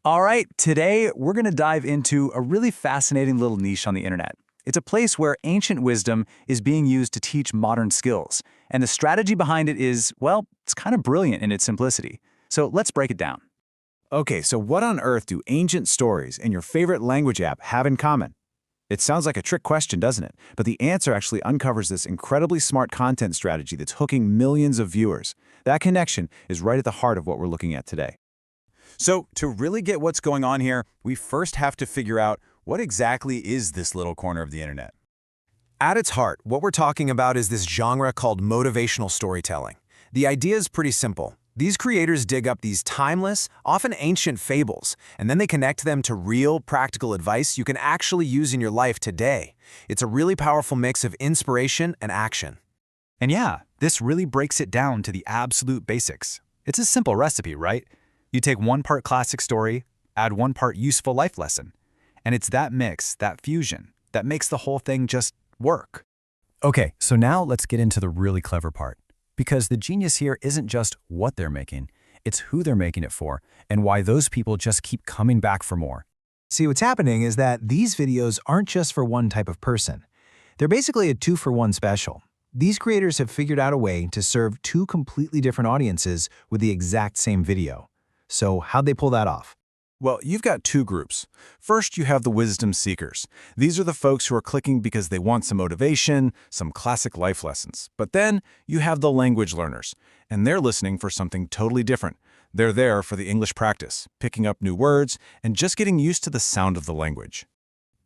All right, today we're going to dive into a really fascinating little niche on the internet. It's a place where ancient wisdom is being used to teach modern skills. And the strategy behind it is, well, it's kind of brilliant in its simplicity. So let's break it down. Okay, so what on earth do ancient stories and your favorite language app have in common? It sounds like a trick question, doesn't it? But the answer actually uncovers this incredibly smart content strategy that's hooking millions of viewers. That connection is right at the heart of what we're looking at today. So, to really get what's going on here, we first have to figure out what exactly is this little corner of the internet. At its heart, what we're talking about is this genre called motivational storytelling. The idea is pretty simple. These creators dig up these timeless, often ancient fables, and then they connect them to real, practical advice you can actually use in your life today. It's a really powerful mix of inspiration and action. And yeah, this really breaks it down to the absolute basics. It's a simple recipe, right? You take one part classic story, add one part useful life lesson. And it's that mix, that fusion, that makes the whole thing just work. Okay, so now let's get into the really clever part. Because the genius here isn't just what they're making, it's who they're making it for, and why those people just keep coming back for more. See, what's happening is that these videos aren't just for one type of person. They're basically a two-for-one special. These creators have figured out a way to serve two completely different audiences with the exact same video. So how'd they pull that off? Well, you've got two groups. First, you have the wisdom seekers. These are the folks who are clicking because they want some motivation, some classic life lessons. But then you have the language learners, and they're listening for something totally different. They're there for the English practice, picking up new words, and just getting used to the sound of the language.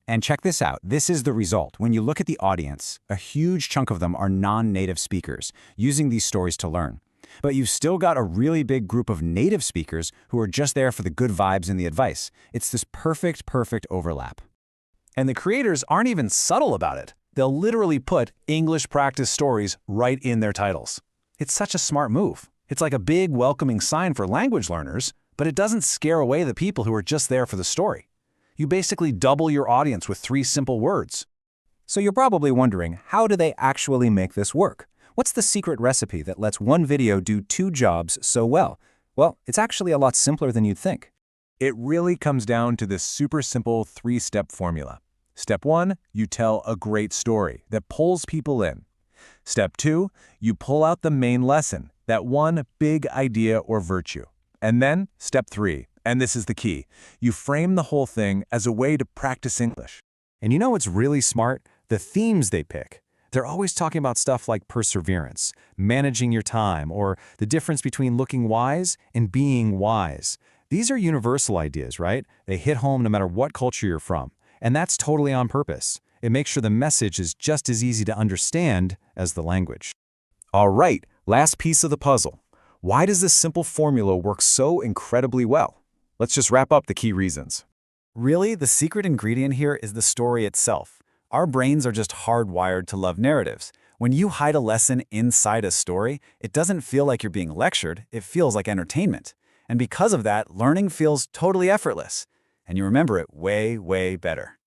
And check this out. This is the result. When you look at the audience, a huge chunk of them are non-native speakers, using these stories to learn. But you've still got a really big group of native speakers who are just there for the good vibes and the advice. It's this perfect overlap. And the creators aren't even subtle about it. They'll literally put English practice stories right in their titles. It's such a smart move. It's like a big welcoming sign for language learners, but it doesn't scare away the people who are just there for the story. You basically double your audience with 3 simple words. So you're probably wondering, how do they actually make this work? What's the secret recipe that lets one video do 2 jobs so well? Well, it's actually a lot simpler than you'd think. It really comes down to this super simple 3-step formula. Step 1, you tell a great story that pulls people in. Step 2, you pull out the main lesson, that one big idea or virtue. And then, step 3, and this is the key, you frame the whole thing as a way to practice English. And you know what's really smart? The themes they pick. They're always talking about stuff like perseverance, managing your time, or the difference between looking wise and being wise. These are universal ideas, right? They hit home no matter what culture you're from. And that's totally on purpose. It makes sure the message is just as easy to understand as the language. All right, last piece of the puzzle. Why does this simple formula work so incredibly well? Let's just wrap up the key reasons. Really, the secret ingredient here is the story itself. Our brains are just hardwired to love narratives. When you hide a lesson inside a story, it doesn't feel like you're being lectured, it feels like entertainment. And because of that, learning feels totally effortless. And you remember it way better.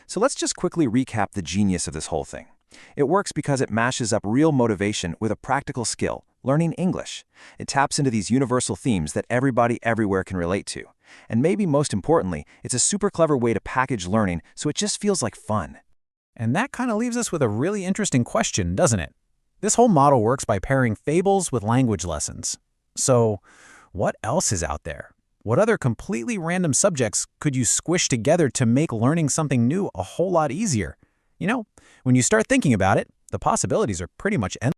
So let's just quickly recap the genius of this whole thing. It works because it mashes up real motivation with a practical skill, learning English. It taps into these universal themes that everybody everywhere can relate to. And maybe most importantly, it's a super clever way to package learning so it just feels like fun. And that kind of leaves us with a really interesting question, doesn't it? This whole model works by pairing fables with language lessons. So, what else is out there? What other completely random subjects could you squish together to make learning something new a whole lot easier? You know, when you start thinking about it, the possibilities are pretty much endless.